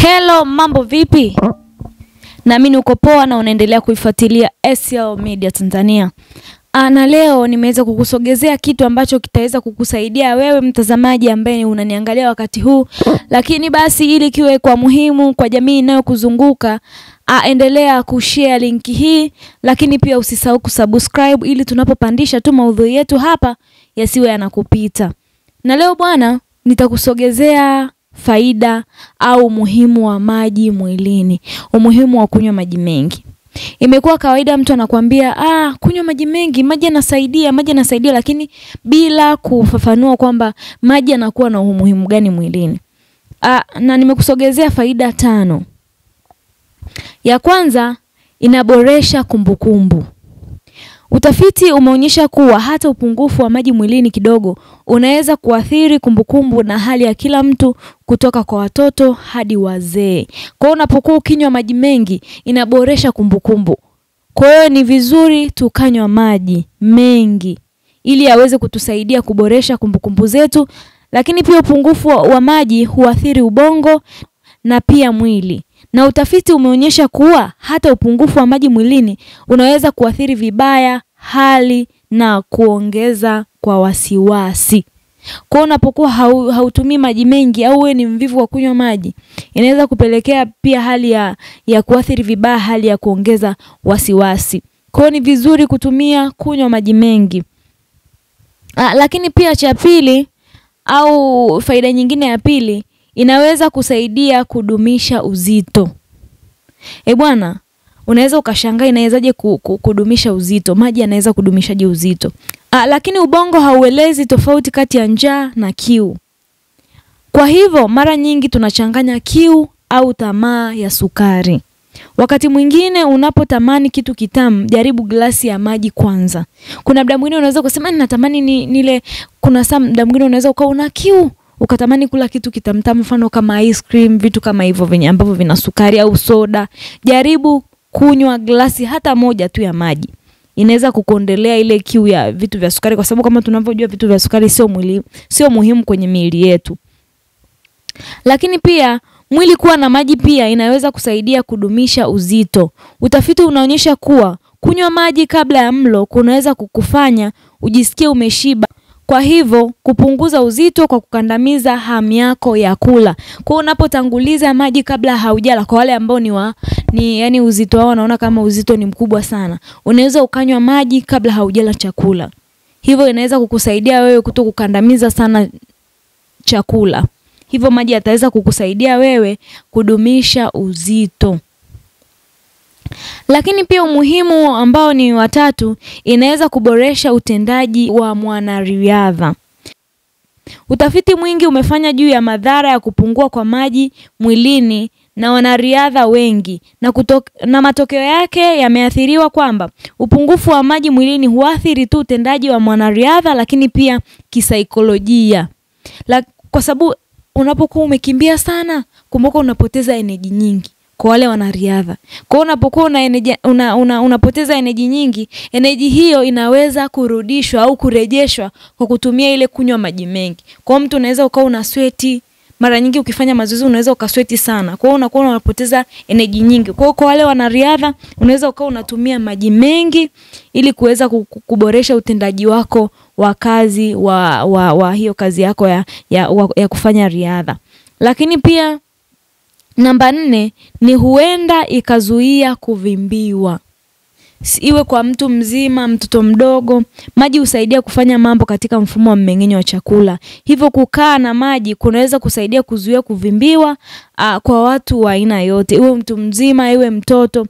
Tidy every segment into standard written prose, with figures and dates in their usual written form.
Hello, mambo vipi? Naamini uko poa na unaendelea kuifuatilia SL Media Tanzania. Na leo nimeweza kukusogezea kitu ambacho kitaweza kukusaidia wewe mtazamaji ambaye unaniangalia wakati huu, lakini basi ili kiwe kwa muhimu kwa jamii inayokuzunguka, endelea kushare linki hii, lakini pia usisahau kusubscribe ili tunapopandisha tu maudhui yetu hapa yasiwe yanakupita. Na leo bwana, nitakusogezea faida au umuhimu wa maji mwilini, umuhimu wa kunywa maji mengi. Imekuwa kawaida mtu anakuambia kunywa maji mengi, maji yanasaidia, lakini bila kufafanua kwamba maji yanakuwa na umuhimu gani mwilini. Na nimekusogezea faida 5. Ya kwanza, inaboresha kumbukumbu. Utafiti umeonyesha kuwa hata upungufu wa maji mwilini kidogo unaweza kuathiri kumbukumbu na hali ya kila mtu, kutoka kwa watoto hadi wazee. Kwa hiyo unapokuwa ukinywa maji mengi inaboresha kumbukumbu. Kwa hiyo ni vizuri tukanywa maji mengi ili yaweze kutusaidia kuboresha kumbukumbu zetu, lakini pia upungufu wa maji huathiri ubongo na pia mwili. Na utafiti umeonyesha kuwa hata upungufu wa maji mwilini unaweza kuathiri vibaya hali na kuongeza kwa wasiwasi. Kwa unapokuwa hautumii maji mengi au wewe ni mvivu wa kunywa maji, inaweza kupelekea pia hali ya kuathiri vibaya hali ya kuongeza wasiwasi. Kwa hiyo ni vizuri kunywa maji mengi. Lakini pia cha pili au faida nyingine ya pili, inaweza kusaidia kudumisha uzito. Bwana, unaweza ukashangaa inawezaje kudumisha uzito? Maji yanaweza kudumishaje uzito? Lakini ubongo hauelezi tofauti kati ya njaa na kiu. Kwa hivyo mara nyingi tunachanganya kiu au tamaa ya sukari. Wakati mwingine unapotamani kitu kitamu, jaribu glasi ya maji kwanza. Kuna muda mwingine unaweza kusema ninatamani nile, kuna muda mwingine unaweza ukawa una kiu ukatamani kula kitu kitamtamu, mfano kama ice cream, vitu kama hivyo venye ambavyo vina sukari au soda. Jaribu kunywa glasi hata moja tu ya maji. Inaweza kukuondolea ile kiu ya vitu vya sukari, kwa sababu kama tunavyojua vitu vya sukari sio muhimu kwenye miili yetu. Lakini pia mwili kuwa na maji pia inaweza kusaidia kudumisha uzito. Utafiti unaonyesha kuwa kunywa maji kabla ya mlo kunaweza kukufanya ujisikie umeshiba, kwa hivyo kupunguza uzito kwa kukandamiza hamu yako ya kula. Kwa unapotanguliza maji kabla haujala, kwa wale ambao yani uzito wao wanaona kama uzito ni mkubwa sana, unaweza ukanywa maji kabla haujala chakula. Hivyo inaweza kukusaidia wewe kutokukandamiza sana chakula. Hivyo maji yataweza kukusaidia wewe kudumisha uzito. Lakini pia umuhimu ambao ni wa 3, inaweza kuboresha utendaji wa mwanariadha. Utafiti mwingi umefanya juu ya madhara ya kupungua kwa maji mwilini na wanariadha wengi, na matokeo yake yameathiriwa kwamba upungufu wa maji mwilini huathiri tu utendaji wa mwanariadha, lakini pia kisaikolojia. Kwa sababu unapokuwa umekimbia sana, kumbuka unapoteza energy nyingi kwa wale wanariadha. Kwa unapokuwa unapoteza energy nyingi, energy hiyo inaweza kurudishwa au kurejeshwa kwa kutumia ile kunywa maji mengi. Kwa mtu unaweza ukawa una sweat, mara nyingi ukifanya mazoezi unaweza ukasweat sana. Kwa hiyo unakuwa unapoteza energy nyingi. Kwa wale wanariadha unaweza ukawa unatumia maji mengi ili kuweza kuboresha utendaji wako wa kazi wa hiyo kazi yako ya kufanya riadha. Lakini pia namba 4 ni huenda ikazuia kuvimbiwa. Iwe kwa mtu mzima, mtoto mdogo, maji husaidia kufanya mambo katika mfumo wa mmeng'enyo wa chakula. Hivyo kukaa na maji kunaweza kusaidia kuzuia kuvimbiwa kwa watu wa aina yote. Iwe mtu mzima, iwe mtoto,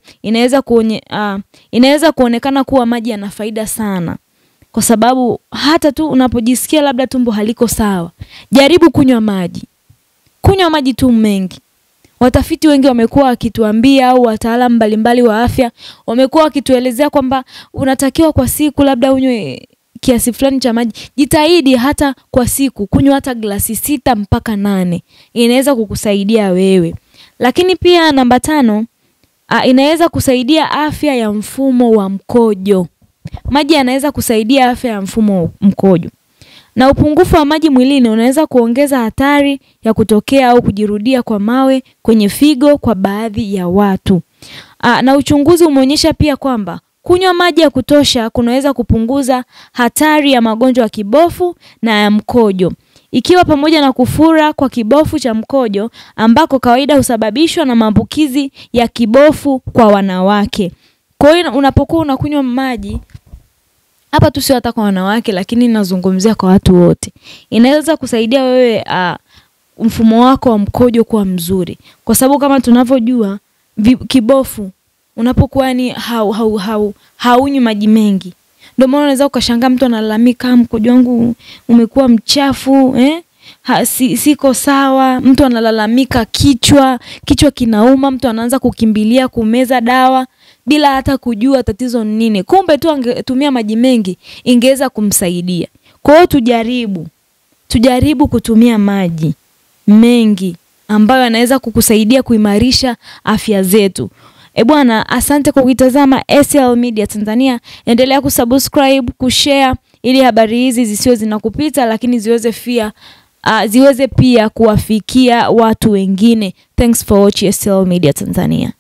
inaweza kuonekana kuwa maji yana faida sana. Kwa sababu hata tu unapojisikia labda tumbo haliko sawa, jaribu kunywa maji. Kunywa maji tu mengi. Watafiti wengi wamekuwa wakituambia, au wataalamu mbalimbali wa afya wamekuwa wakituelezea kwamba unatakiwa kwa siku labda unywe kiasi fulani cha maji. Jitahidi hata kwa siku kunywa hata glasi 6 mpaka 8. Inaweza kukusaidia wewe. Lakini pia namba 5, inaweza kusaidia afya ya mfumo wa mkojo. Maji yanaweza kusaidia afya ya mfumo wa mkojo. Na upungufu wa maji mwilini unaweza kuongeza hatari ya kutokea au kujirudia kwa mawe kwenye figo kwa baadhi ya watu. Na uchunguzi umeonyesha pia kwamba kunywa maji ya kutosha kunaweza kupunguza hatari ya magonjwa ya kibofu na ya mkojo, ikiwa pamoja na kufura kwa kibofu cha mkojo ambako kawaida husababishwa na maambukizi ya kibofu kwa wanawake. Kwa hiyo unapokuwa unakunywa maji, hapa tu sio hata kwa wanawake lakini nazungumzia kwa watu wote, inaweza kusaidia wewe mfumo wako wa mkojo kuwa mzuri, kwa sababu kama tunavyojua kibofu unapokuwa ni haunywi maji mengi, ndio maana unaweza ukashangaa mtu analalamika mkojo wangu umekuwa mchafu, siko sawa. Mtu analalamika kichwa kinauma, mtu anaanza kukimbilia kumeza dawa bila hata kujua tatizo ni nini. Kumbe tu angetumia maji mengi ingeweza kumsaidia. Kwa hiyo tujaribu kutumia maji mengi ambayo yanaweza kukusaidia kuimarisha afya zetu. Bwana, asante kwa kutazama SL Media Tanzania. Endelea kusubscribe, kushare ili habari hizi zisiwe zinakupita, lakini ziweze pia kuwafikia watu wengine. Thanks for watching SL Media Tanzania.